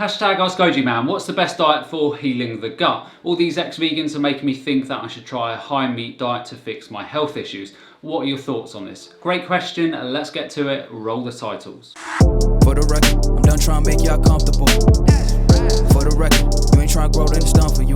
Hashtag AskGojiMan, what's the best diet for healing the gut? All these ex-vegans are making me think that I should try a high meat diet to fix my health issues. What are your thoughts on this? Great question, let's get to it, roll the titles. For the record, I'm done trying to make y'all comfortable. For the record, you ain't trying to grow, then it's done for you.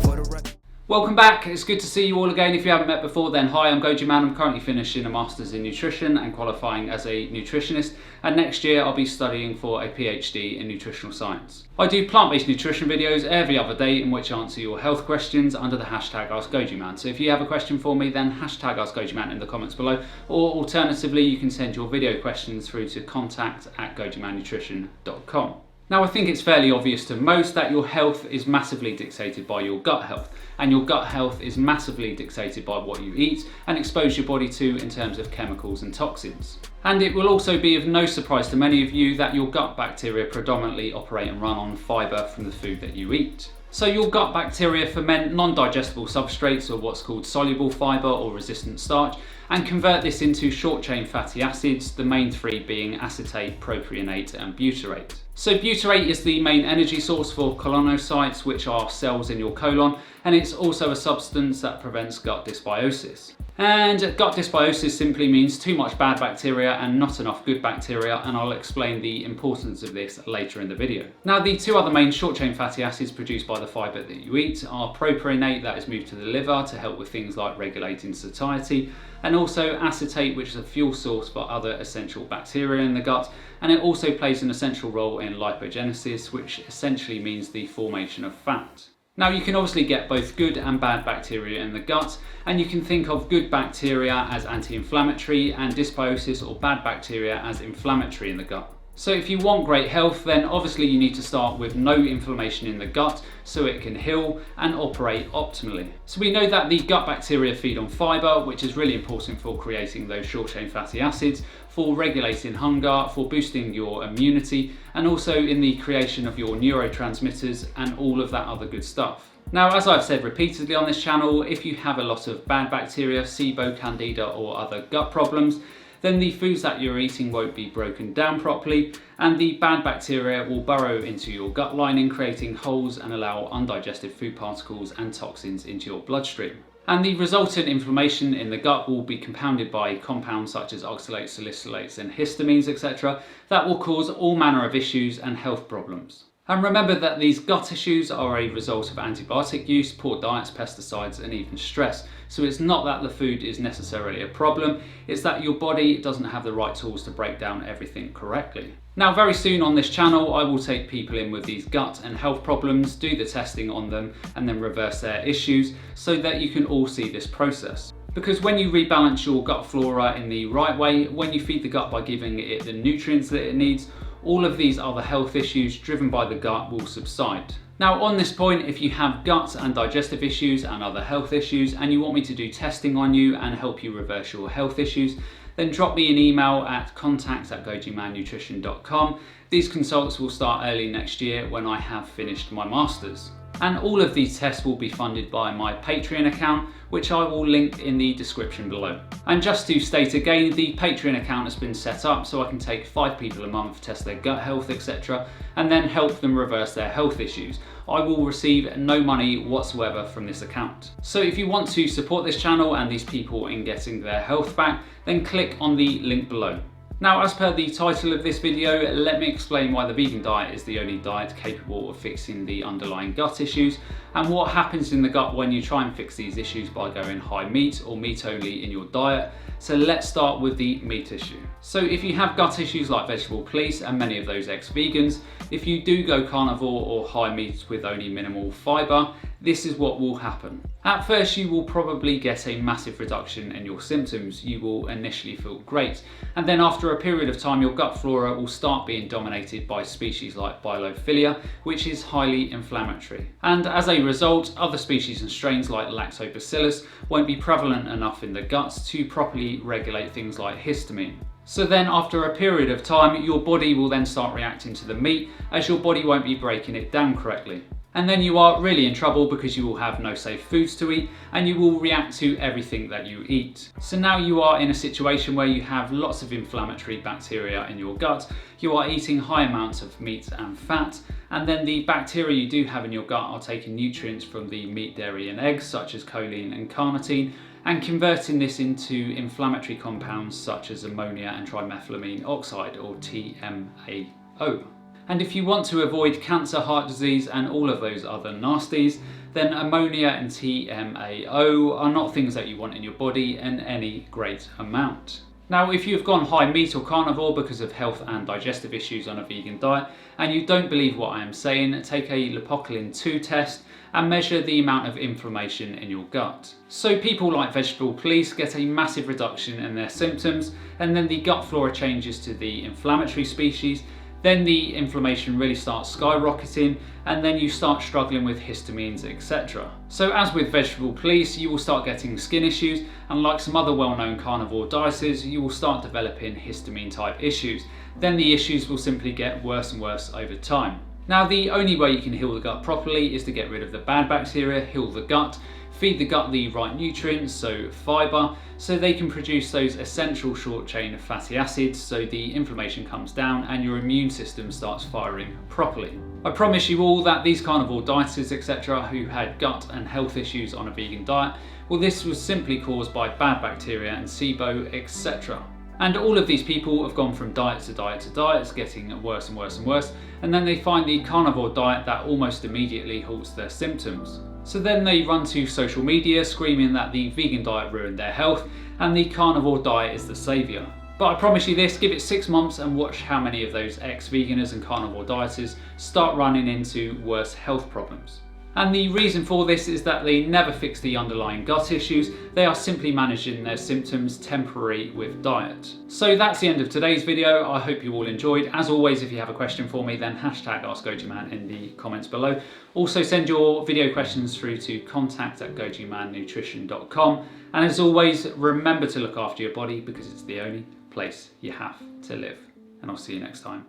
For the record. Welcome back, it's good to see you all again. If you haven't met before, then hi, I'm Goji Man. I'm currently finishing a Masters in Nutrition and qualifying as a nutritionist, and next year I'll be studying for a PhD in nutritional science. I do plant-based nutrition videos every other day in which I answer your health questions under the hashtag AskGojiMan. So if you have a question for me, then hashtag AskGojiMan in the comments below, or alternatively you can send your video questions through to contact@gojimannutrition.com. Now, I think it's fairly obvious to most that your health is massively dictated by your gut health, and your gut health is massively dictated by what you eat and expose your body to in terms of chemicals and toxins. And it will also be of no surprise to many of you that your gut bacteria predominantly operate and run on fibre from the food that you eat. So your gut bacteria ferment non-digestible substrates, or what's called soluble fibre or resistant starch, and convert this into short-chain fatty acids, the main three being acetate, propionate and butyrate. So butyrate is the main energy source for colonocytes, which are cells in your colon, and it's also a substance that prevents gut dysbiosis. And gut dysbiosis simply means too much bad bacteria and not enough good bacteria, and I'll explain the importance of this later in the video. Now, the two other main short-chain fatty acids produced by the fibre that you eat are propionate, that is moved to the liver to help with things like regulating satiety, and also acetate, which is a fuel source for other essential bacteria in the gut, and it also plays an essential role in lipogenesis, which essentially means the formation of fat. Now, you can obviously get both good and bad bacteria in the gut, and you can think of good bacteria as anti-inflammatory and dysbiosis or bad bacteria as inflammatory in the gut. So if you want great health, then obviously you need to start with no inflammation in the gut so it can heal and operate optimally. So we know that the gut bacteria feed on fibre, which is really important for creating those short-chain fatty acids, for regulating hunger, for boosting your immunity, and also in the creation of your neurotransmitters and all of that other good stuff. Now, as I've said repeatedly on this channel, if you have a lot of bad bacteria, SIBO, candida or other gut problems, then the foods that you're eating won't be broken down properly, and the bad bacteria will burrow into your gut lining, creating holes and allow undigested food particles and toxins into your bloodstream. And the resultant inflammation in the gut will be compounded by compounds such as oxalates, salicylates and histamines, etc. that will cause all manner of issues and health problems. And remember that these gut issues are a result of antibiotic use, poor diets, pesticides and even stress. So it's not that the food is necessarily a problem, it's that your body doesn't have the right tools to break down everything correctly. Now, very soon on this channel I will take people in with these gut and health problems, do the testing on them and then reverse their issues so that you can all see this process. Because when you rebalance your gut flora in the right way, when you feed the gut by giving it the nutrients that it needs, all of these other health issues driven by the gut will subside. Now, on this point, if you have gut and digestive issues and other health issues and you want me to do testing on you and help you reverse your health issues, then drop me an email at contact@gojimannutrition.com. These consults will start early next year when I have finished my Masters. And all of these tests will be funded by my Patreon account, which I will link in the description below. And just to state again, the Patreon account has been set up so I can take 5 people a month, test their gut health, etc., and then help them reverse their health issues. I will receive no money whatsoever from this account. So if you want to support this channel and these people in getting their health back, then click on the link below. Now, as per the title of this video, let me explain why the vegan diet is the only diet capable of fixing the underlying gut issues and what happens in the gut when you try and fix these issues by going high meat or meat only in your diet. So let's start with the meat issue. So if you have gut issues like vegetable police and many of those ex-vegans, if you do go carnivore or high meat with only minimal fibre, this is what will happen. At first, you will probably get a massive reduction in your symptoms. You will initially feel great, and then after a period of time, your gut flora will start being dominated by species like biophilia, which is highly inflammatory. And as a result, other species and strains like lactobacillus won't be prevalent enough in the guts to properly regulate things like histamine. So then after a period of time, your body will then start reacting to the meat as your body won't be breaking it down correctly. And then you are really in trouble because you will have no safe foods to eat and you will react to everything that you eat. So now you are in a situation where you have lots of inflammatory bacteria in your gut, you are eating high amounts of meat and fat, and then the bacteria you do have in your gut are taking nutrients from the meat, dairy and eggs such as choline and carnitine and converting this into inflammatory compounds such as ammonia and trimethylamine oxide, or TMAO. And if you want to avoid cancer, heart disease and all of those other nasties, then ammonia and TMAO are not things that you want in your body in any great amount. Now, if you've gone high meat or carnivore because of health and digestive issues on a vegan diet, and you don't believe what I am saying, take a Lipocolin 2 test and measure the amount of inflammation in your gut. So people like Vegetable Police get a massive reduction in their symptoms, and then the gut flora changes to the inflammatory species. Then the inflammation really starts skyrocketing, and then you start struggling with histamines, etc. So as with Vegetable Police, you will start getting skin issues, and like some other well-known carnivore dieters, you will start developing histamine type issues. Then the issues will simply get worse and worse over time. Now, the only way you can heal the gut properly is to get rid of the bad bacteria, heal the gut, feed the gut the right nutrients, so fibre, so they can produce those essential short chain fatty acids, so the inflammation comes down and your immune system starts firing properly. I promise you all that these carnivore dieters, etc., who had gut and health issues on a vegan diet, well, this was simply caused by bad bacteria and SIBO, etc. And all of these people have gone from diet to diet to diet, it's getting worse and worse and worse, and then they find the carnivore diet that almost immediately halts their symptoms. So then they run to social media screaming that the vegan diet ruined their health and the carnivore diet is the saviour. But I promise you this, give it 6 months and watch how many of those ex-veganers and carnivore dieters start running into worse health problems. And the reason for this is that they never fix the underlying gut issues, they are simply managing their symptoms temporarily with diet. So that's the end of today's video. I hope you all enjoyed. As always, if you have a question for me, then hashtag AskGojiman in the comments below. Also send your video questions through to contact@gojimannutrition.com. And as always, remember to look after your body because it's the only place you have to live. And I'll see you next time.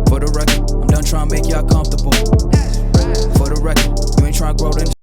For the record, I'm done trying to make y'all comfortable. For the record, you ain't trying to grow them